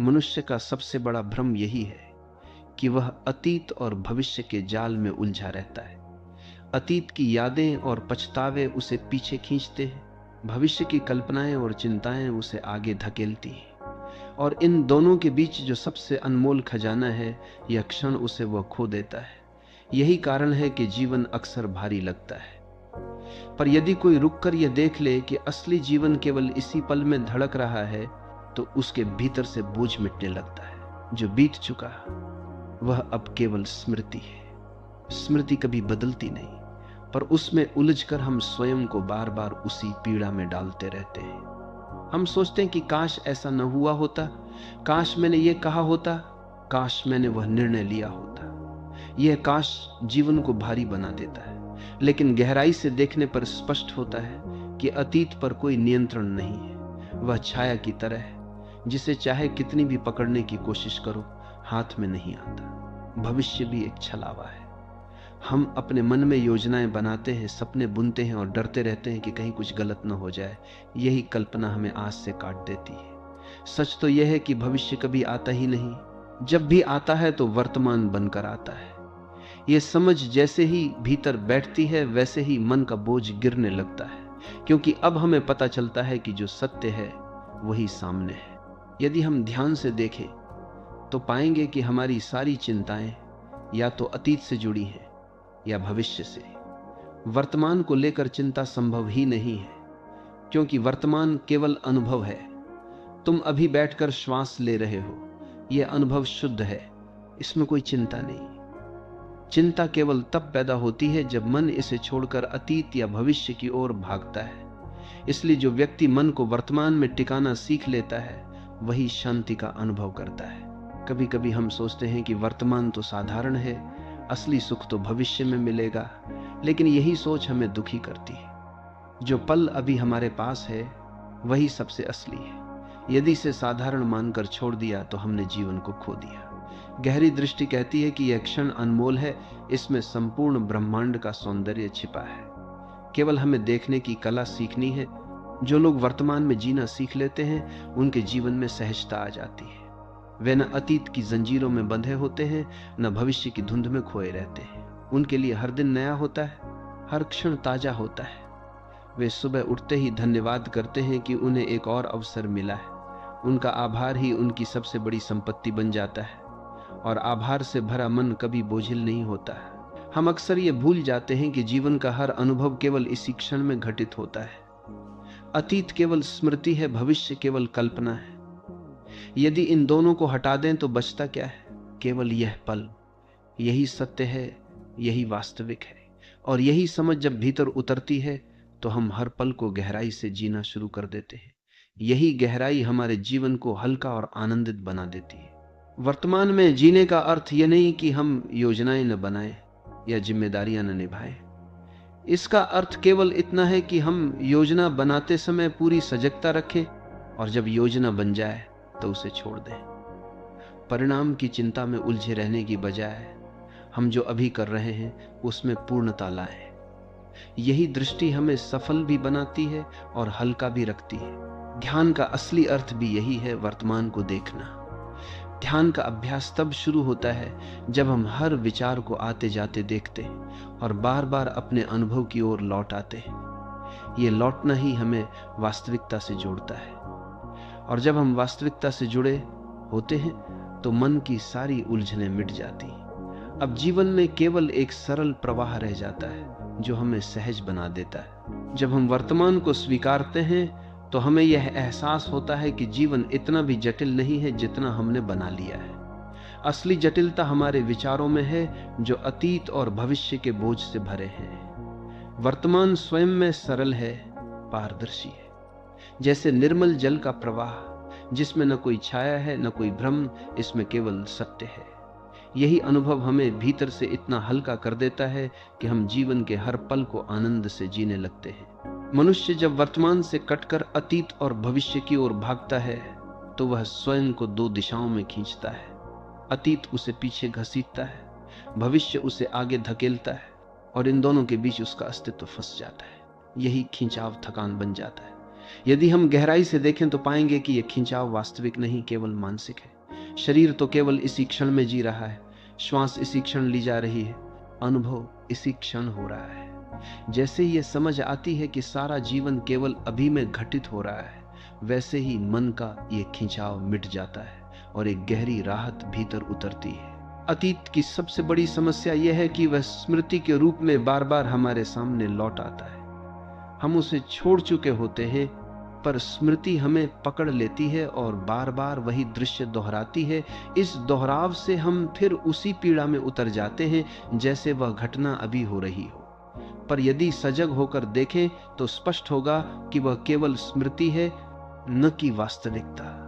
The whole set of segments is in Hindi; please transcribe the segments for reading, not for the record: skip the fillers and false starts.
मनुष्य का सबसे बड़ा भ्रम यही है कि वह अतीत और भविष्य के जाल में उलझा रहता है। अतीत की यादें और पछतावे उसे पीछे खींचते हैं, भविष्य की कल्पनाएं और चिंताएं उसे आगे धकेलती हैं, और इन दोनों के बीच जो सबसे अनमोल खजाना है, यह क्षण उसे वह खो देता है। यही कारण है कि जीवन अक्सर भारी लगता है। पर यदि कोई रुककर यह देख ले कि असली जीवन केवल इसी पल में धड़क रहा है, तो उसके भीतर से बोझ मिटने लगता है। जो बीत चुका वह अब केवल स्मृति है। स्मृति कभी बदलती नहीं, पर उसमें उलझकर हम स्वयं को बार बार उसी पीड़ा में डालते रहते हैं। हम सोचते हैं कि काश ऐसा न हुआ होता, काश मैंने ये कहा होता, काश मैंने वह निर्णय लिया होता। यह काश जीवन को भारी बना देता है, लेकिन गहराई से देखने पर स्पष्ट होता है कि अतीत पर कोई नियंत्रण नहीं है। वह छाया की तरह है, जिसे चाहे कितनी भी पकड़ने की कोशिश करो, हाथ में नहीं आता। भविष्य भी एक छलावा है। हम अपने मन में योजनाएं बनाते हैं, सपने बुनते हैं और डरते रहते हैं कि कहीं कुछ गलत न हो जाए। यही कल्पना हमें आस से काट देती है। सच तो यह है कि भविष्य कभी आता ही नहीं। जब भी आता है तो वर्तमान बनकर आता है। यह समझ जैसे ही भीतर बैठती है, वैसे ही मन का बोझ गिरने लगता है, क्योंकि अब हमें पता चलता है कि जो सत्य है वही सामने है। यदि हम ध्यान से देखें तो पाएंगे कि हमारी सारी चिंताएं या तो अतीत से जुड़ी हैं या भविष्य से। वर्तमान को लेकर चिंता संभव ही नहीं है, क्योंकि वर्तमान केवल अनुभव है। तुम अभी बैठकर श्वास ले रहे हो, यह अनुभव शुद्ध है, इसमें कोई चिंता नहीं। चिंता केवल तब पैदा होती है जब मन इसे छोड़कर अतीत या भविष्य की ओर भागता है। इसलिए जो व्यक्ति मन को वर्तमान में टिकाना सीख लेता है, वही शांति का अनुभव करता है। कभी कभी हम सोचते हैं कि वर्तमान तो साधारण है, असली सुख तो भविष्य में मिलेगा, लेकिन यही सोच हमें दुखी करती है। जो पल अभी हमारे पास है वही सबसे असली है। यदि इसे साधारण मानकर छोड़ दिया तो हमने जीवन को खो दिया। गहरी दृष्टि कहती है कि यह क्षण अनमोल है, इसमें संपूर्ण ब्रह्मांड का सौंदर्य छिपा है। केवल हमें देखने की कला सीखनी है। जो लोग वर्तमान में जीना सीख लेते हैं, उनके जीवन में सहजता आ जाती है। वे न अतीत की जंजीरों में बंधे होते हैं, न भविष्य की धुंध में खोए रहते हैं। उनके लिए हर दिन नया होता है, हर क्षण ताजा होता है। वे सुबह उठते ही धन्यवाद करते हैं कि उन्हें एक और अवसर मिला है। उनका आभार ही उनकी सबसे बड़ी संपत्ति बन जाता है, और आभार से भरा मन कभी बोझिल नहीं होता है। हम अक्सर ये भूल जाते हैं कि जीवन का हर अनुभव केवल इसी क्षण में घटित होता है। अतीत केवल स्मृति है, भविष्य केवल कल्पना है। यदि इन दोनों को हटा दें तो बचता क्या है? केवल यह पल। यही सत्य है, यही वास्तविक है, और यही समझ जब भीतर उतरती है तो हम हर पल को गहराई से जीना शुरू कर देते हैं। यही गहराई हमारे जीवन को हल्का और आनंदित बना देती है। वर्तमान में जीने का अर्थ यह नहीं कि हम योजनाएं न बनाएं या जिम्मेदारियां न निभाएं। इसका अर्थ केवल इतना है कि हम योजना बनाते समय पूरी सजगता रखें, और जब योजना बन जाए तो उसे छोड़ दें। परिणाम की चिंता में उलझे रहने की बजाय हम जो अभी कर रहे हैं उसमें पूर्णता लाएं। यही दृष्टि हमें सफल भी बनाती है और हल्का भी रखती है। ध्यान का असली अर्थ भी यही है, वर्तमान को देखना। ध्यान का अभ्यास तब शुरू होता है जब हम हर विचार को आते जाते देखते हैं और बार बार अपने अनुभव की ओर लौट आते हैं। ये लौटना ही हमें वास्तविकता से जोड़ता है, और जब हम वास्तविकता से जुड़े होते हैं तो मन की सारी उलझनें मिट जाती हैं। अब जीवन में केवल एक सरल प्रवाह रह जाता है जो हमें सहज बना देता है। जब हम वर्तमान को स्वीकारते हैं तो हमें यह एहसास होता है कि जीवन इतना भी जटिल नहीं है जितना हमने बना लिया है। असली जटिलता हमारे विचारों में है, जो अतीत और भविष्य के बोझ से भरे हैं। वर्तमान स्वयं में सरल है, पारदर्शी है, जैसे निर्मल जल का प्रवाह, जिसमें न कोई छाया है न कोई भ्रम, इसमें केवल सत्य है। यही अनुभव हमें भीतर से इतना हल्का कर देता है कि हम जीवन के हर पल को आनंद से जीने लगते हैं। मनुष्य जब वर्तमान से कटकर अतीत और भविष्य की ओर भागता है तो वह स्वयं को दो दिशाओं में खींचता है। अतीत उसे पीछे घसीटता है, भविष्य उसे आगे धकेलता है, और इन दोनों के बीच उसका अस्तित्व फंस जाता है। यही खिंचाव थकान बन जाता है। यदि हम गहराई से देखें तो पाएंगे कि यह खिंचाव वास्तविक नहीं, केवल मानसिक है। शरीर तो केवल इसी क्षण में जी रहा है, श्वास इसी क्षण ली जा रही है, अनुभव इसी क्षण हो रहा है। जैसे यह समझ आती है कि सारा जीवन केवल अभी में घटित हो रहा है, वैसे ही मन का यह खिंचाव मिट जाता है और एक गहरी राहत भीतर उतरती है। अतीत की सबसे बड़ी समस्या यह है कि वह स्मृति के रूप में बार बार हमारे सामने लौट आता है। हम उसे छोड़ चुके होते हैं, पर स्मृति हमें पकड़ लेती है और बार बार वही दृश्य दोहराती है। इस दोहराव से हम फिर उसी पीड़ा में उतर जाते हैं जैसे वह घटना अभी हो रही हो। पर यदि सजग होकर देखें तो स्पष्ट होगा कि वह केवल स्मृति है, न कि वास्तविकता।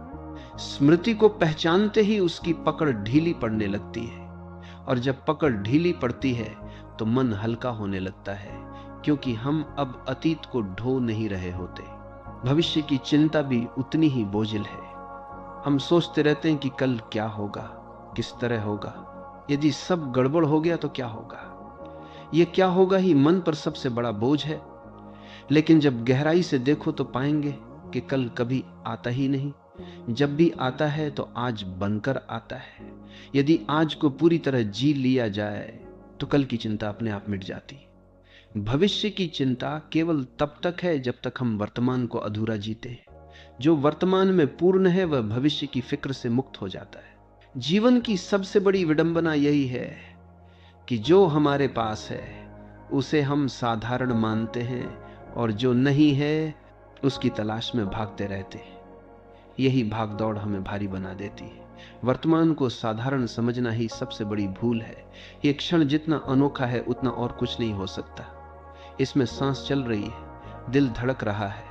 स्मृति को पहचानते ही उसकी पकड़ ढीली पड़ने लगती है, और जब पकड़ ढीली पड़ती है तो मन हल्का होने लगता है, क्योंकि हम अब अतीत को ढो नहीं रहे होते। भविष्य की चिंता भी उतनी ही बोझिल है। हम सोचते रहते हैं कि कल क्या होगा, किस तरह होगा, यदि सब गड़बड़ हो गया तो क्या होगा। यह क्या होगा ही मन पर सबसे बड़ा बोझ है। लेकिन जब गहराई से देखो तो पाएंगे कि कल कभी आता ही नहीं। जब भी आता है तो आज बनकर आता है। यदि आज को पूरी तरह जी लिया जाए तो कल की चिंता अपने आप मिट जाती। भविष्य की चिंता केवल तब तक है जब तक हम वर्तमान को अधूरा जीते हैं। जो वर्तमान में पूर्ण है वह भविष्य की फिक्र से मुक्त हो जाता है। जीवन की सबसे बड़ी विडंबना यही है कि जो हमारे पास है उसे हम साधारण मानते हैं, और जो नहीं है उसकी तलाश में भागते रहते हैं। यही भागदौड़ हमें भारी बना देती है। वर्तमान को साधारण समझना ही सबसे बड़ी भूल है। ये क्षण जितना अनोखा है उतना और कुछ नहीं हो सकता। इसमें सांस चल रही है, दिल धड़क रहा है,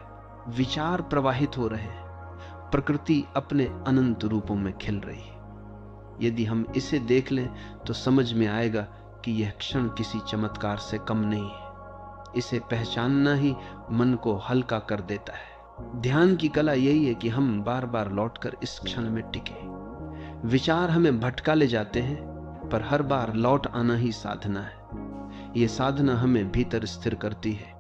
विचार प्रवाहित हो रहे हैं, प्रकृति अपने अनंत रूपों में खिल रही है। यदि हम इसे देख लें तो समझ में आएगा कि यह क्षण किसी चमत्कार से कम नहीं है। इसे पहचानना ही मन को हल्का कर देता है। ध्यान की कला यही है कि हम बार बार लौटकर इस क्षण में टिके। विचार हमें भटका ले जाते हैं, पर हर बार लौट आना ही साधना है। यह साधना हमें भीतर स्थिर करती है।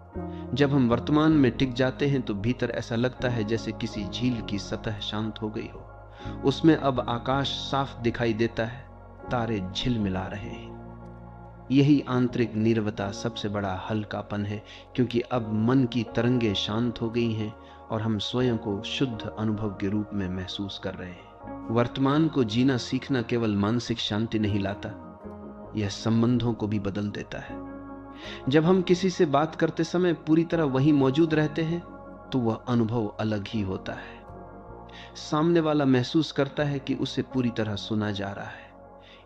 जब हम वर्तमान में टिक जाते हैं तो भीतर ऐसा लगता है जैसे किसी झील की सतह शांत हो गई हो। उसमें अब आकाश साफ दिखाई देता है, तारे झिलमिला रहे हैं। यही आंतरिक नीरवता सबसे बड़ा हल्कापन है, क्योंकि अब मन की तरंगें शांत हो गई हैं और हम स्वयं को शुद्ध अनुभव के रूप में महसूस कर रहे हैं। वर्तमान को जीना सीखना केवल मानसिक शांति नहीं लाता, यह संबंधों को भी बदल देता है। जब हम किसी से बात करते समय पूरी तरह वहीं मौजूद रहते हैं तो वह अनुभव अलग ही होता है। सामने वाला महसूस करता है कि उसे पूरी तरह सुना जा रहा है।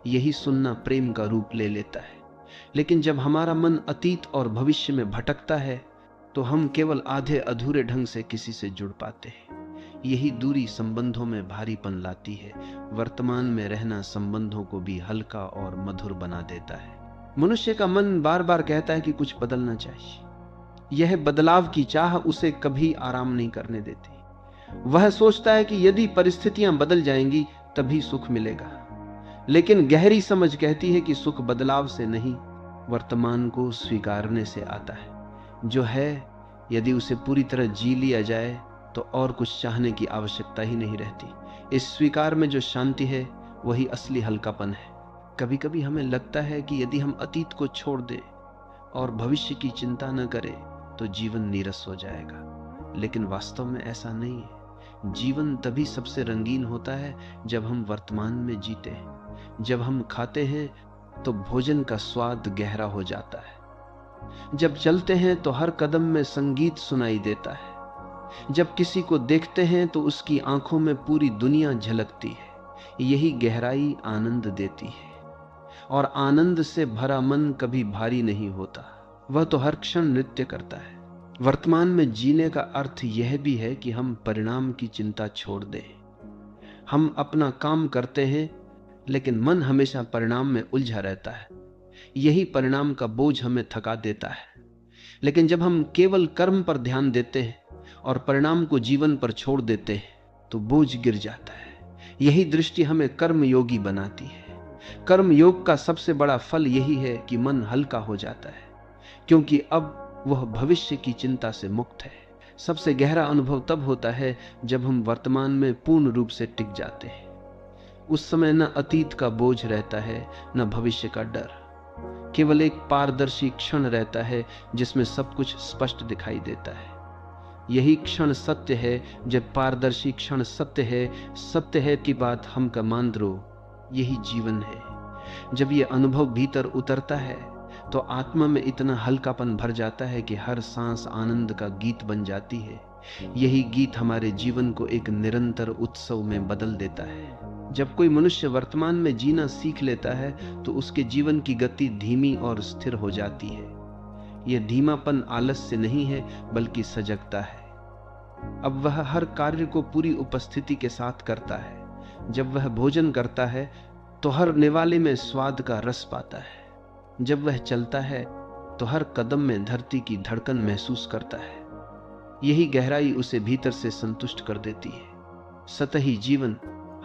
यही सुनना प्रेम का रूप ले लेता है। लेकिन जब हमारा मन अतीत और भविष्य में भटकता है तो हम केवल आधे अधूरे ढंग से किसी से जुड़ पाते हैं। यही दूरी संबंधों में भारीपन लाती है। वर्तमान में रहना संबंधों को भी हल्का और मधुर बना देता है। मनुष्य का मन बार बार कहता है कि कुछ बदलना चाहिए। यह बदलाव की चाह उसे कभी आराम नहीं करने देती। वह सोचता है कि यदि परिस्थितियां बदल जाएंगी तभी सुख मिलेगा। लेकिन गहरी समझ कहती है कि सुख बदलाव से नहीं, वर्तमान को स्वीकारने से आता है। जो है, यदि उसे पूरी तरह जी लिया जाए तो और कुछ चाहने की आवश्यकता ही नहीं रहती। इस स्वीकार में जो शांति है वही असली हल्कापन है। कभी कभी हमें लगता है कि यदि हम अतीत को छोड़ दें और भविष्य की चिंता न करें तो जीवन नीरस हो जाएगा, लेकिन वास्तव में ऐसा नहीं है। जीवन तभी सबसे रंगीन होता है जब हम वर्तमान में जीते हैं। जब हम खाते हैं तो भोजन का स्वाद गहरा हो जाता है। जब चलते हैं तो हर कदम में संगीत सुनाई देता है। जब किसी को देखते हैं तो उसकी आंखों में पूरी दुनिया झलकती है। यही गहराई आनंद देती है, और आनंद से भरा मन कभी भारी नहीं होता। वह तो हर क्षण नृत्य करता है। वर्तमान में जीने का अर्थ यह भी है कि हम परिणाम की चिंता छोड़ दें। हम अपना काम करते हैं लेकिन मन हमेशा परिणाम में उलझा रहता है। यही परिणाम का बोझ हमें थका देता है। लेकिन जब हम केवल कर्म पर ध्यान देते हैं और परिणाम को जीवन पर छोड़ देते हैं तो बोझ गिर जाता है। यही दृष्टि हमें कर्म योगी बनाती है। कर्म योग का सबसे बड़ा फल यही है कि मन हल्का हो जाता है, क्योंकि अब वह भविष्य की चिंता से मुक्त है। सबसे गहरा अनुभव तब होता है जब हम वर्तमान में पूर्ण रूप से टिक जाते हैं। उस समय न अतीत का बोझ रहता है, न भविष्य का डर। केवल एक पारदर्शी क्षण रहता है जिसमें सब कुछ स्पष्ट दिखाई देता है। यही क्षण सत्य है। जब पारदर्शी क्षण सत्य है की बात हम का मान लो, यही जीवन है। जब यह अनुभव भीतर उतरता है तो आत्मा में इतना हल्कापन भर जाता है कि हर सांस आनंद का गीत बन जाती है। यही गीत हमारे जीवन को एक निरंतर उत्सव में बदल देता है। जब कोई मनुष्य वर्तमान में जीना सीख लेता है तो उसके जीवन की गति धीमी और स्थिर हो जाती है। यह धीमापन आलस्य नहीं है बल्कि सजगता है। अब वह हर कार्य को पूरी उपस्थिति के साथ करता है। जब वह भोजन करता है तो हर निवाले में स्वाद का रस पाता है। जब वह चलता है तो हर कदम में धरती की धड़कन महसूस करता है। यही गहराई उसे भीतर से संतुष्ट कर देती है। सतही जीवन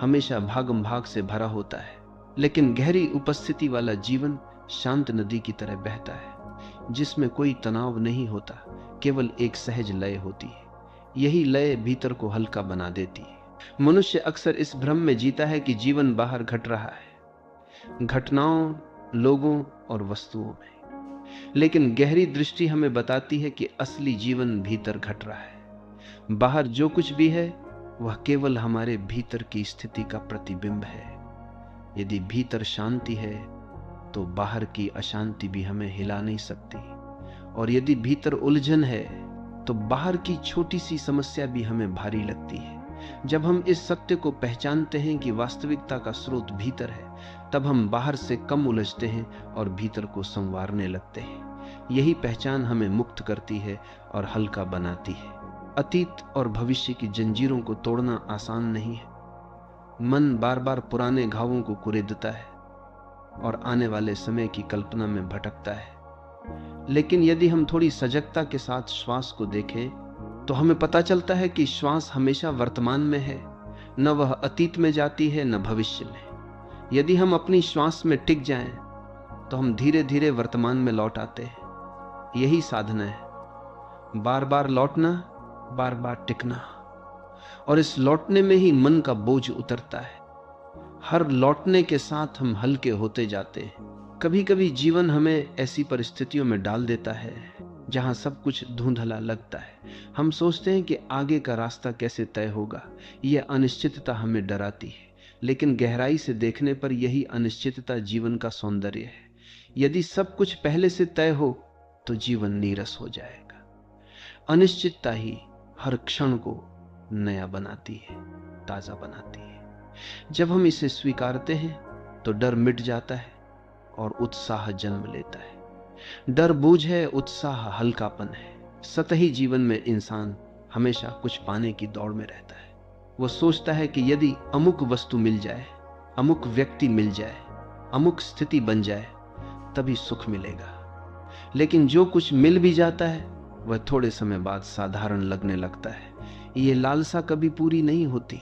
हमेशा भागम भाग से भरा होता है, लेकिन गहरी उपस्थिति वाला जीवन शांत नदी की तरह बहता है, जिसमें कोई तनाव नहीं होता, केवल एक सहज लय होती है। यही लय भीतर को हल्का बना देती है। मनुष्य अक्सर इस भ्रम में जीता है कि जीवन बाहर घट रहा है, घटनाओं, लोगों और वस्तुओं में, लेकिन गहरी दृष्टि हमें बताती है कि असली जीवन भीतर घट रहा है। बाहर जो कुछ भी है वह केवल हमारे भीतर की स्थिति का प्रतिबिंब है। यदि भीतर शांति है तो बाहर की अशांति भी हमें हिला नहीं सकती, और यदि भीतर उलझन है तो बाहर की छोटी सी समस्या भी हमें भारी लगती है। जब हम इस सत्य को पहचानते हैं कि वास्तविकता का स्रोत भीतर है, तब हम बाहर से कम उलझते हैं और भीतर को संवारने लगते हैं। यही पहचान हमें मुक्त करती है और हल्का बनाती है। अतीत और भविष्य की जंजीरों को तोड़ना आसान नहीं है। मन बार बार पुराने घावों को कुरेदता है और आने वाले समय की कल्पना में भटकता है। लेकिन यदि हम थोड़ी सजगता के साथ श्वास को देखें तो हमें पता चलता है कि श्वास हमेशा वर्तमान में है, न वह अतीत में जाती है न भविष्य में। यदि हम अपनी श्वास में टिक जाएं तो हम धीरे धीरे वर्तमान में लौट आते हैं। यही साधना है, बार बार लौटना, बार बार टिकना, और इस लौटने में ही मन का बोझ उतरता है। हर लौटने के साथ हम हल्के होते जाते हैं। कभी कभी जीवन हमें ऐसी परिस्थितियों में डाल देता है जहां सब कुछ धुंधला लगता है। हम सोचते हैं कि आगे का रास्ता कैसे तय होगा। यह अनिश्चितता हमें डराती है, लेकिन गहराई से देखने पर यही अनिश्चितता जीवन का सौंदर्य है। यदि सब कुछ पहले से तय हो तो जीवन नीरस हो जाएगा। अनिश्चितता ही हर क्षण को नया बनाती है, ताजा बनाती है। जब हम इसे स्वीकारते हैं तो डर मिट जाता है और उत्साह जन्म लेता है। डर बोझ है, उत्साह हल्कापन है। सतही जीवन में इंसान हमेशा कुछ पाने की दौड़ में रहता है। वो सोचता है कि यदि अमुक वस्तु मिल जाए, अमुक व्यक्ति मिल जाए, अमुक स्थिति बन जाए, तभी सुख मिलेगा। लेकिन जो कुछ मिल भी जाता है वह थोड़े समय बाद साधारण लगने लगता है। ये लालसा कभी पूरी नहीं होती।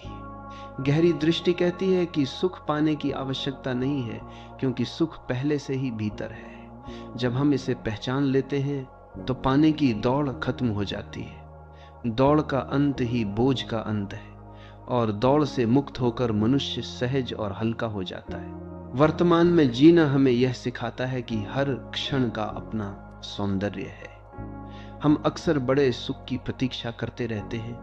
गहरी दृष्टि कहती है कि सुख पाने की आवश्यकता नहीं है, क्योंकि सुख पहले से ही भीतर है। जब हम इसे पहचान लेते हैं तो पाने की दौड़ खत्म हो जाती है। दौड़ का अंत ही बोझ का अंत है, और दौड़ से मुक्त होकर मनुष्य सहज और हल्का हो जाता है। वर्तमान में जीना हमें यह सिखाता है कि हर क्षण का अपना सौंदर्य है। हम अक्सर बड़े सुख की प्रतीक्षा करते रहते हैं,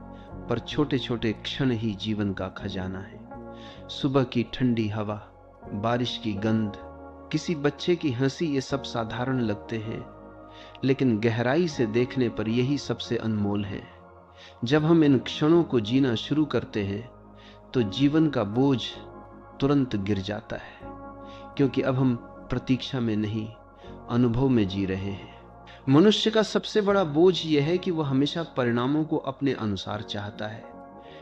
पर छोटे छोटे क्षण ही जीवन का खजाना है। सुबह की ठंडी हवा, बारिश की गंध, किसी बच्चे की हंसी, ये सब साधारण लगते हैं, लेकिन गहराई से देखने पर यही सबसे अनमोल है। जब हम इन क्षणों को जीना शुरू करते हैं तो जीवन का बोझ तुरंत गिर जाता है, क्योंकि अब हम प्रतीक्षा में नहीं, अनुभव में जी रहे हैं। मनुष्य का सबसे बड़ा बोझ यह है कि वह हमेशा परिणामों को अपने अनुसार चाहता है,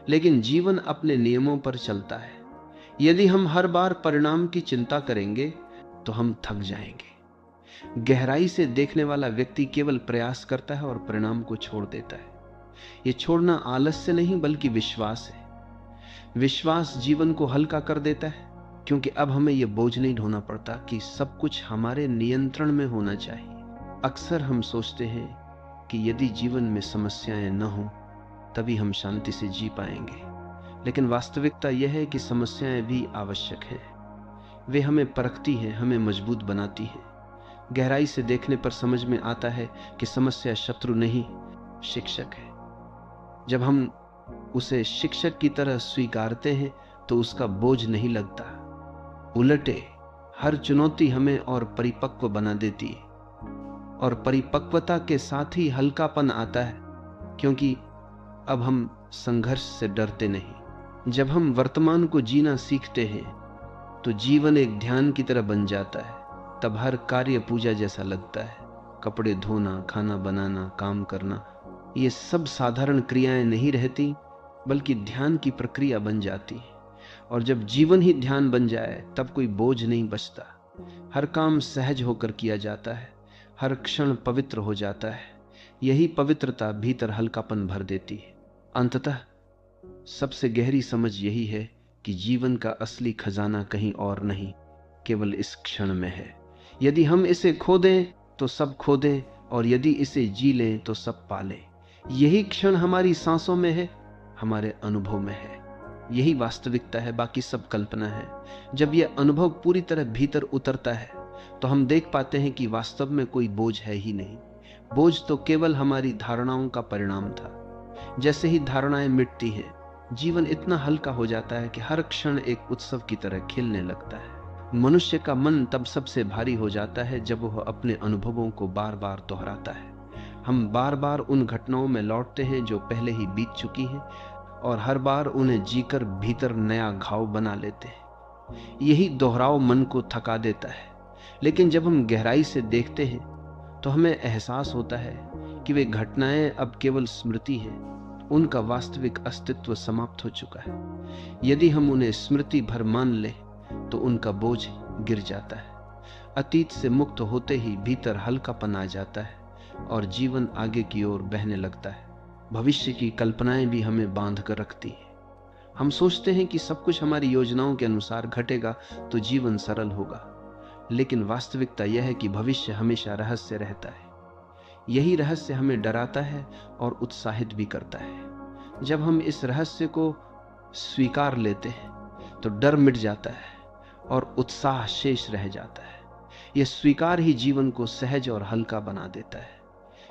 लेकिन जीवन अपने नियमों पर चलता है। यदि हम हर बार परिणाम की चिंता करेंगे तो हम थक जाएंगे। गहराई से देखने वाला व्यक्ति केवल प्रयास करता है और परिणाम को छोड़ देता है। यह छोड़ना आलस्य नहीं बल्कि विश्वास है। विश्वास जीवन को हल्का कर देता है, क्योंकि अब हमें यह बोझ नहीं ढोना पड़ता कि सब कुछ हमारे नियंत्रण में होना चाहिए। अक्सर हम सोचते हैं कि यदि जीवन में समस्याएं न हो तभी हम शांति से जी पाएंगे। लेकिन वास्तविकता यह है कि समस्याएं भी आवश्यक हैं। वे हमें परखती हैं, हमें मजबूत बनाती हैं। गहराई से देखने पर समझ में आता है कि समस्या शत्रु नहीं, शिक्षक है। जब हम उसे शिक्षक की तरह स्वीकारते हैं तो उसका बोझ नहीं लगता। उलटे हर चुनौती हमें और परिपक्व बना देती है, और परिपक्वता के साथ ही हल्कापन आता है, क्योंकि अब हम संघर्ष से डरते नहीं। जब हम वर्तमान को जीना सीखते हैं तो जीवन एक ध्यान की तरह बन जाता है। तब हर कार्य पूजा जैसा लगता है। कपड़े धोना, खाना बनाना, काम करना, ये सब साधारण क्रियाएं नहीं रहती, बल्कि ध्यान की प्रक्रिया बन जाती है। और जब जीवन ही ध्यान बन जाए तब कोई बोझ नहीं बचता। हर काम सहज होकर किया जाता है, हर क्षण पवित्र हो जाता है। यही पवित्रता भीतर हल्कापन भर देती है। अंततः सबसे गहरी समझ यही है कि जीवन का असली खजाना कहीं और नहीं, केवल इस क्षण में है। यदि हम इसे खो दें तो सब खो दें, और यदि इसे जी लें तो सब पा लें। यही क्षण हमारी सांसों में है, हमारे अनुभव में है। यही वास्तविकता है, बाकी सब कल्पना है। जब यह अनुभव पूरी तरह भीतर उतरता है तो हम देख पाते हैं कि वास्तव में कोई बोझ है ही नहीं। बोझ तो केवल हमारी धारणाओं का परिणाम था। जैसे ही धारणाएं मिटती हैं, जीवन इतना हल्का हो जाता है कि हर क्षण एक उत्सव की तरह खिलने लगता है। मनुष्य का मन तब सबसे भारी हो जाता है जब वह अपने अनुभवों को बार बार दोहराता है। हम बार बार उन घटनाओं में लौटते हैं जो पहले ही बीत चुकी हैं, और हर बार उन्हें जीकर भीतर नया घाव बना लेते हैं। यही दोहराव मन को थका देता है। लेकिन जब हम गहराई से देखते हैं तो हमें एहसास होता है कि वे घटनाएं अब केवल स्मृति हैं। उनका वास्तविक अस्तित्व समाप्त हो चुका है। यदि हम उन्हें स्मृति भर मान लें तो उनका बोझ गिर जाता है। अतीत से मुक्त होते ही भीतर हल्कापन आ जाता है और जीवन आगे की ओर बहने लगता है। भविष्य की कल्पनाएं भी हमें बांध कर रखती हैं। हम सोचते हैं कि सब कुछ हमारी योजनाओं के अनुसार घटेगा तो जीवन सरल होगा, लेकिन वास्तविकता यह है कि भविष्य हमेशा रहस्य रहता है। यही रहस्य हमें डराता है और उत्साहित भी करता है। जब हम इस रहस्य को स्वीकार लेते हैं तो डर मिट जाता है और उत्साह शेष रह जाता है। यह स्वीकार ही जीवन को सहज और हल्का बना देता है,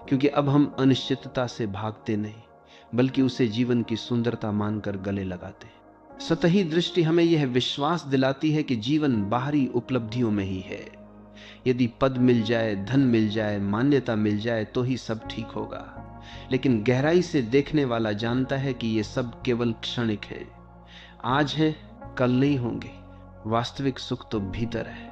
क्योंकि अब हम अनिश्चितता से भागते नहीं, बल्कि उसे जीवन की सुंदरता मानकर गले लगाते हैं। सतही दृष्टि हमें यह विश्वास दिलाती है कि जीवन बाहरी उपलब्धियों में ही है। यदि पद मिल जाए, धन मिल जाए, मान्यता मिल जाए तो ही सब ठीक होगा। लेकिन गहराई से देखने वाला जानता है कि ये सब केवल क्षणिक है। आज है, कल नहीं होंगे। वास्तविक सुख तो भीतर है।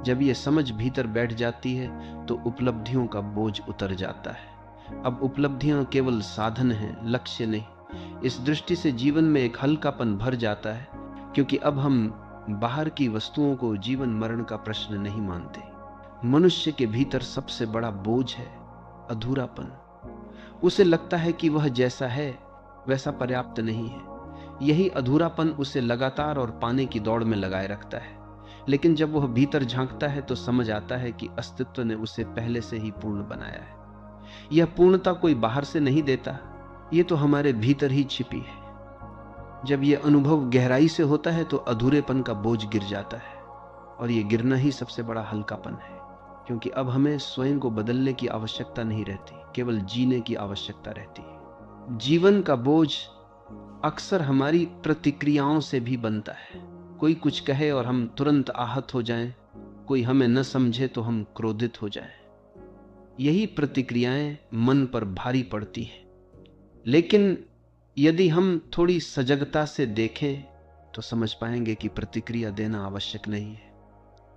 जब ये समझ भीतर बैठ जाती है तो उपलब्धियों का बोझ उतर जाता है। अब उपलब्धियां केवल साधन हैं, लक्ष्य नहीं। इस दृष्टि से जीवन में एक हल्कापन भर जाता है, क्योंकि अब हम बाहर की वस्तुओं को जीवन मरण का प्रश्न नहीं मानते। मनुष्य के भीतर सबसे बड़ा बोझ है अधूरापन। उसे लगता है कि वह जैसा है वैसा पर्याप्त नहीं है। यही अधूरापन उसे लगातार और पाने की दौड़ में लगाए रखता है। लेकिन जब वह भीतर झांकता है तो समझ आता है कि अस्तित्व ने उसे पहले से ही पूर्ण बनाया है। यह पूर्णता कोई बाहर से नहीं देता, यह तो हमारे भीतर ही छिपी है। जब यह अनुभव गहराई से होता है तो अधूरेपन का बोझ गिर जाता है, और यह गिरना ही सबसे बड़ा हल्कापन है, क्योंकि अब हमें स्वयं को बदलने की आवश्यकता नहीं रहती, केवल जीने की आवश्यकता रहती है। जीवन का बोझ अक्सर हमारी प्रतिक्रियाओं से भी बनता है। कोई कुछ कहे और हम तुरंत आहत हो जाएं, कोई हमें न समझे तो हम क्रोधित हो जाएं। यही प्रतिक्रियाएं मन पर भारी पड़ती हैं। लेकिन यदि हम थोड़ी सजगता से देखें तो समझ पाएंगे कि प्रतिक्रिया देना आवश्यक नहीं है।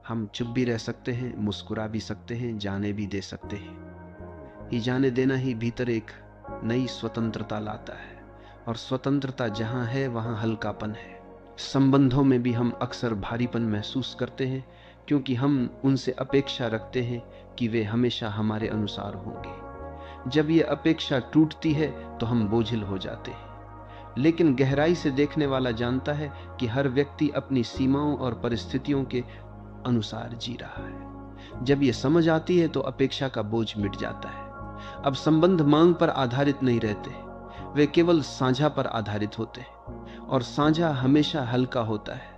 हम चुप भी रह सकते हैं, मुस्कुरा भी सकते हैं, जाने भी दे सकते हैं। ये जाने देना ही भीतर एक नई स्वतंत्रता लाता है, और स्वतंत्रता जहां है वहां हल्कापन है। संबंधों में भी हम अक्सर भारीपन महसूस करते हैं, क्योंकि हम उनसे अपेक्षा रखते हैं कि वे हमेशा हमारे अनुसार होंगे। जब ये अपेक्षा टूटती है तो हम बोझिल हो जाते हैं। लेकिन गहराई से देखने वाला जानता है कि हर व्यक्ति अपनी सीमाओं और परिस्थितियों के अनुसार जी रहा है। जब ये समझ आती है तो अपेक्षा का बोझ मिट जाता है। अब संबंध मांग पर आधारित नहीं रहते, वे केवल साझा पर आधारित होते हैं, और साझा हमेशा हल्का होता है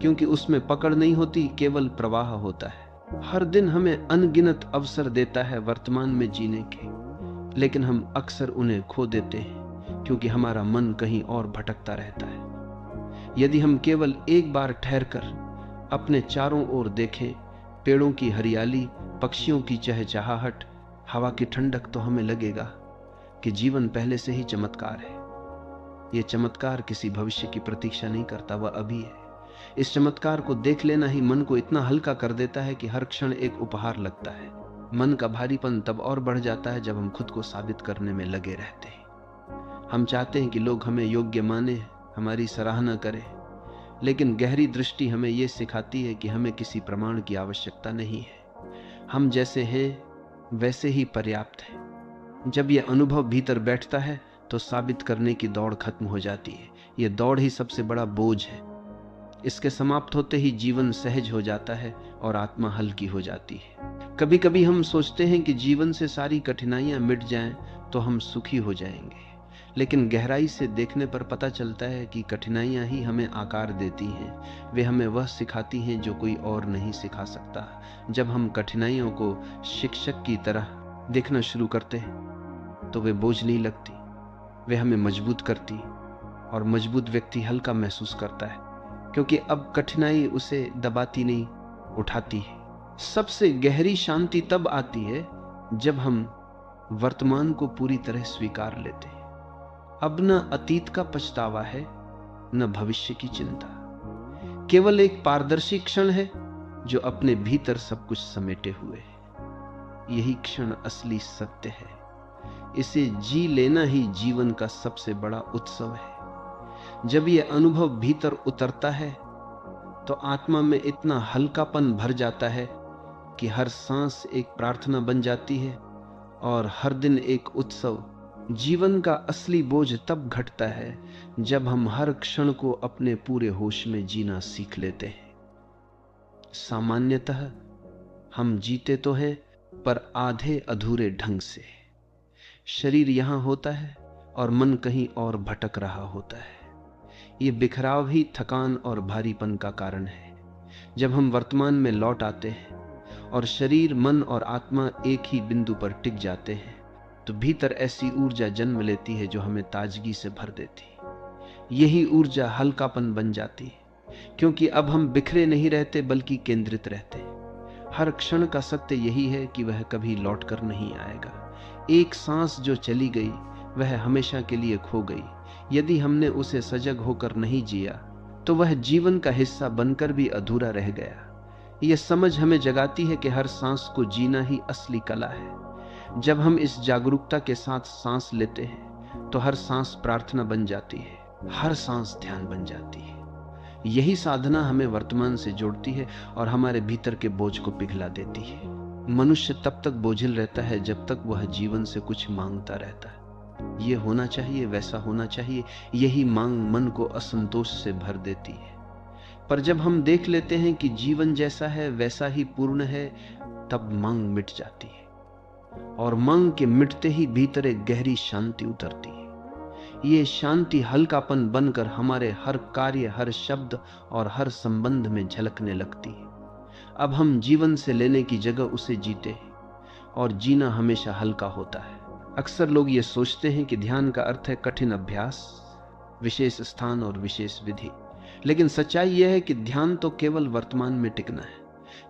क्योंकि उसमें पकड़ नहीं होती, केवल प्रवाह होता है। हर दिन हमें अनगिनत अवसर देता है वर्तमान में जीने के, लेकिन हम अक्सर उन्हें खो देते हैं क्योंकि हमारा मन कहीं और भटकता रहता है। यदि हम केवल एक बार ठहरकर अपने चारों ओर देखें, पेड़ों की हरियाली, पक्षियों की चहचहाहट, हवा की ठंडक, तो हमें लगेगा कि जीवन पहले से ही चमत्कार है। यह चमत्कार किसी भविष्य की प्रतीक्षा नहीं करता, वह अभी है। इस चमत्कार को देख लेना ही मन को इतना हल्का कर देता है कि हर क्षण एक उपहार लगता है। मन का भारीपन तब और बढ़ जाता है जब हम खुद को साबित करने में लगे रहते हैं। हम चाहते हैं कि लोग हमें योग्य माने, हमारी सराहना करें, लेकिन गहरी दृष्टि हमें यह सिखाती है कि हमें किसी प्रमाण की आवश्यकता नहीं है। हम जैसे हैं वैसे ही पर्याप्त है। जब यह अनुभव भीतर बैठता है तो साबित करने की दौड़ खत्म हो जाती है। यह दौड़ ही सबसे बड़ा बोझ है। इसके समाप्त होते ही जीवन सहज हो जाता है और आत्मा हल्की हो जाती है। कभी कभी हम सोचते हैं कि जीवन से सारी कठिनाइयां मिट जाएं तो हम सुखी हो जाएंगे, लेकिन गहराई से देखने पर पता चलता है कि कठिनाइयां ही हमें आकार देती हैं। वे हमें वह सिखाती हैं जो कोई और नहीं सिखा सकता। जब हम कठिनाइयों को शिक्षक की तरह देखना शुरू करते हैं तो वे बोझ नहीं लगती, वे हमें मजबूत करती, और मजबूत व्यक्ति हल्का महसूस करता है क्योंकि अब कठिनाई उसे दबाती नहीं, उठाती है। सबसे गहरी शांति तब आती है जब हम वर्तमान को पूरी तरह स्वीकार लेते हैं। अब न अतीत का पछतावा है, न भविष्य की चिंता। केवल एक पारदर्शी क्षण है जो अपने भीतर सब कुछ समेटे हुए है। यही क्षण असली सत्य है। इसे जी लेना ही जीवन का सबसे बड़ा उत्सव है। जब यह अनुभव भीतर उतरता है तो आत्मा में इतना हल्कापन भर जाता है कि हर सांस एक प्रार्थना बन जाती है और हर दिन एक उत्सव। जीवन का असली बोझ तब घटता है जब हम हर क्षण को अपने पूरे होश में जीना सीख लेते हैं। सामान्यतः हम जीते तो हैं, पर आधे अधूरे ढंग से। शरीर यहां होता है और मन कहीं और भटक रहा होता है। ये बिखराव ही थकान और भारीपन का कारण है। जब हम वर्तमान में लौट आते हैं और शरीर, मन और आत्मा एक ही बिंदु पर टिक जाते हैं तो भीतर ऐसी ऊर्जा जन्म लेती है जो हमें ताजगी से भर देती है। यही ऊर्जा हल्कापन बन जाती है क्योंकि अब हम बिखरे नहीं रहते बल्कि केंद्रित रहते हैं। हर क्षण का सत्य यही है कि वह कभी लौटकर नहीं आएगा। एक सांस जो चली गई वह हमेशा के लिए खो गई। यदि हमने उसे सजग होकर नहीं जिया तो वह जीवन का हिस्सा बनकर भी अधूरा रह गया। यह समझ हमें जगाती है कि हर सांस को जीना ही असली कला है। जब हम इस जागरूकता के साथ सांस लेते हैं तो हर सांस प्रार्थना बन जाती है, हर सांस ध्यान बन जाती है। यही साधना हमें वर्तमान से जोड़ती है और हमारे भीतर के बोझ को पिघला देती है। मनुष्य तब तक बोझिल रहता है जब तक वह जीवन से कुछ मांगता रहता है। ये होना चाहिए, वैसा होना चाहिए। यही मांग मन को असंतोष से भर देती है। पर जब हम देख लेते हैं कि जीवन जैसा है वैसा ही पूर्ण है, तब मांग मिट जाती है, और मांग के मिटते ही भीतर एक गहरी शांति उतरती है। ये शांति हल्कापन बनकर हमारे हर कार्य, हर शब्द और हर संबंध में झलकने लगती है। अब हम जीवन से लेने की जगह उसे जीते हैं, और जीना हमेशा हल्का होता है। अक्सर लोग ये सोचते हैं कि ध्यान का अर्थ है कठिन अभ्यास, विशेष स्थान और विशेष विधि, लेकिन सच्चाई यह है कि ध्यान तो केवल वर्तमान में टिकना है।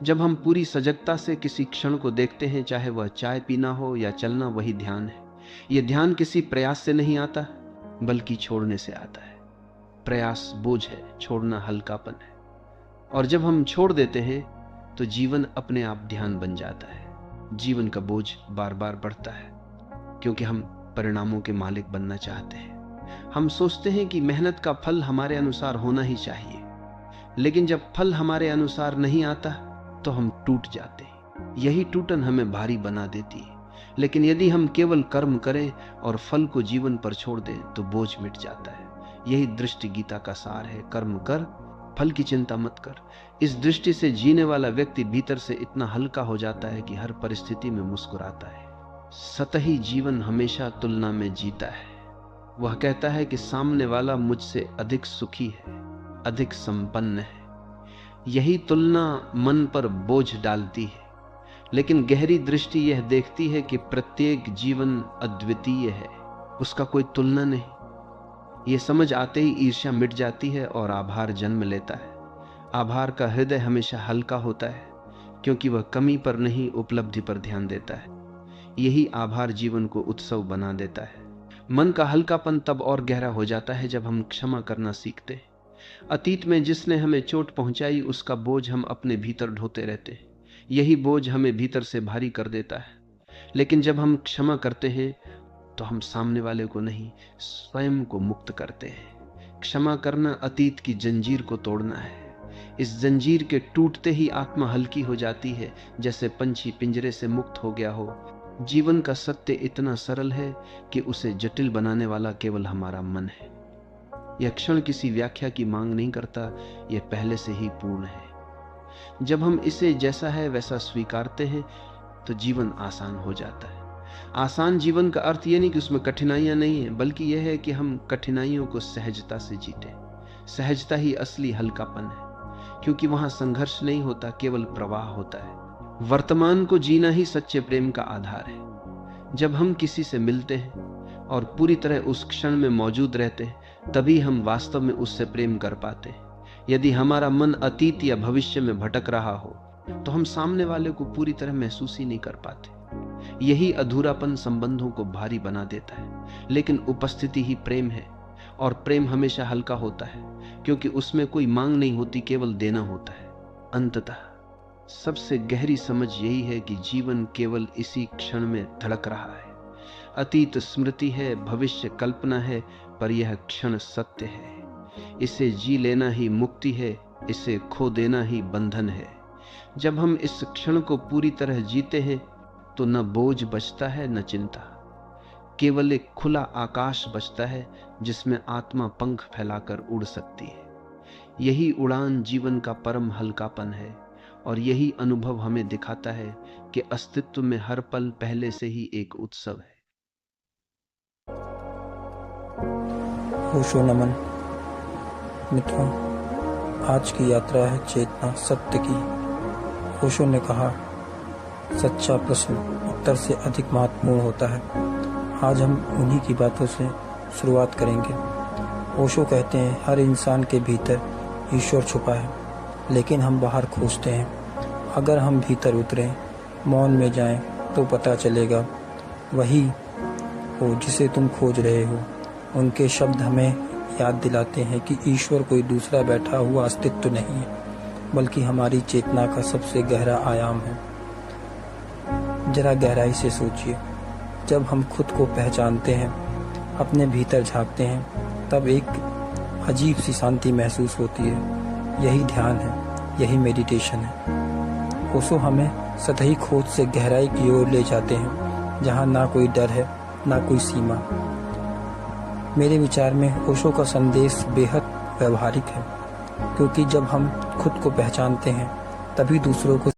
जब हम पूरी सजगता से किसी क्षण को देखते हैं, चाहे वह चाय पीना हो या चलना, वही ध्यान है। यह ध्यान किसी प्रयास से नहीं आता बल्कि छोड़ने से आता है। प्रयास बोझ है, छोड़ना हल्कापन है। और जब हम छोड़ देते हैं तो जीवन अपने आप ध्यान बन जाता है। जीवन का बोझ बार बार बढ़ता है क्योंकि हम परिणामों के मालिक बनना चाहते हैं। हम सोचते हैं कि मेहनत का फल हमारे अनुसार होना ही चाहिए, लेकिन जब फल हमारे अनुसार नहीं आता तो हम टूट जाते हैं। यही टूटन हमें भारी बना देती है। लेकिन यदि हम केवल कर्म करें और फल को जीवन पर छोड़ दें तो बोझ मिट जाता है। यही दृष्टि गीता का सार है। कर्म कर, फल की चिंता मत कर। इस दृष्टि से जीने वाला व्यक्ति भीतर से इतना हल्का हो जाता है कि हर परिस्थिति में मुस्कुराता है। सतही जीवन हमेशा तुलना में जीता है। वह कहता है कि सामने वाला मुझसे अधिक सुखी है, अधिक संपन्न है। यही तुलना मन पर बोझ डालती है, लेकिन गहरी दृष्टि यह देखती है कि प्रत्येक जीवन अद्वितीय है, उसका कोई तुलना नहीं। यह समझ आते ही ईर्ष्या मिट जाती है और आभार जन्म लेता है। आभार का हृदय हमेशा हल्का होता है, क्योंकि वह कमी पर नहीं, उपलब्धि पर ध्यान देता है। यही आभार जीवन को उत्सव बना देता है। मन का हल्कापन तब और गहरा हो जाता है जब हम क्षमा करना सीखते हैं। अतीत में जिसने हमें चोट पहुंचाई, उसका बोझ हम अपने भीतर ढोते रहते हैं। यही बोझ हमें भीतर से भारी कर देता है। लेकिन जब हम क्षमा करते हैं तो हम सामने वाले को नहीं, स्वयं को मुक्त करते हैं। क्षमा करना अतीत की जंजीर को तोड़ना है। इस जंजीर के टूटते ही आत्मा हल्की हो जाती है, जैसे पंछी पिंजरे से मुक्त हो गया हो। जीवन का सत्य इतना सरल है कि उसे जटिल बनाने वाला केवल हमारा मन है। यह क्षण किसी व्याख्या की मांग नहीं करता, यह पहले से ही पूर्ण है। जब हम इसे जैसा है वैसा स्वीकारते हैं तो जीवन आसान हो जाता है। आसान जीवन का अर्थ यह नहीं कि उसमें कठिनाइयां नहीं है, बल्कि यह है कि हम कठिनाइयों को सहजता से जीते। सहजता ही असली हल्कापन है, क्योंकि वहां संघर्ष नहीं होता, केवल प्रवाह होता है। वर्तमान को जीना ही सच्चे प्रेम का आधार है। जब हम किसी से मिलते हैं और पूरी तरह उस क्षण में मौजूद रहते हैं, तभी हम वास्तव में उससे प्रेम कर पाते हैं। यदि हमारा मन अतीत या भविष्य में भटक रहा हो तो हम सामने वाले को पूरी तरह महसूस ही नहीं कर पाते। यही अधूरापन संबंधों को भारी बना देता है। लेकिन उपस्थिति ही प्रेम है, और प्रेम हमेशा हल्का होता है, क्योंकि उसमें कोई मांग नहीं होती, केवल देना होता है। अंततः सबसे गहरी समझ यही है कि जीवन केवल इसी क्षण में धड़क रहा है। अतीत स्मृति है, भविष्य कल्पना है, पर यह क्षण सत्य है। इसे जी लेना ही मुक्ति है, इसे खो देना ही बंधन है। जब हम इस क्षण को पूरी तरह जीते हैं तो न बोझ बचता है, न चिंता। केवल एक खुला आकाश बचता है जिसमें आत्मा पंख फैलाकर उड़ सकती है। यही उड़ान जीवन का परम हल्कापन है, और यही अनुभव हमें दिखाता है कि अस्तित्व में हर पल पहले से ही एक उत्सव है। ओशो नमन। मित्रों, आज की यात्रा है चेतना सत्य की। ओशो ने कहा, सच्चा प्रश्न उत्तर से अधिक महत्वपूर्ण होता है। आज हम उन्हीं की बातों से शुरुआत करेंगे। ओशो कहते हैं, हर इंसान के भीतर ईश्वर छुपा है, लेकिन हम बाहर खोजते हैं। अगर हम भीतर उतरें, मौन में जाएं, तो पता चलेगा वही हो जिसे तुम खोज रहे हो। उनके शब्द हमें याद दिलाते हैं कि ईश्वर कोई दूसरा बैठा हुआ अस्तित्व नहीं है, बल्कि हमारी चेतना का सबसे गहरा आयाम है। जरा गहराई से सोचिए, जब हम खुद को पहचानते हैं, अपने भीतर झांकते हैं, तब एक अजीब सी शांति महसूस होती है। यही ध्यान है, यही मेडिटेशन है। ओशो हमें सतही खोज से गहराई की ओर ले जाते हैं, जहाँ ना कोई डर है, ना कोई सीमा। मेरे विचार में ओशो का संदेश बेहद व्यवहारिक है, क्योंकि जब हम खुद को पहचानते हैं, तभी दूसरों को